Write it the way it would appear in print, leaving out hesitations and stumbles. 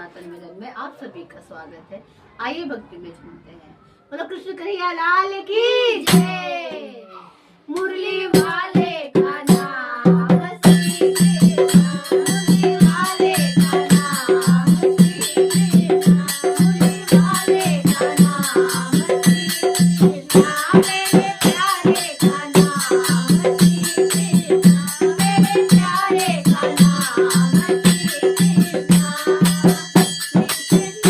सनातन भजन में आप सभी का स्वागत है। आइए भक्ति में झूमते हैं। बोलो कृष्ण कन्हैया लाल की जय। मुरली वाले का नाम श्री कृष्ण, मुरली वाले का नाम श्री कृष्ण, मुरली वाले का नाम श्री कृष्ण, मेरे प्यारे का नाम श्री कृष्ण, मेरे प्यारे का नाम श्री कृष्ण, श्री कृष्ण।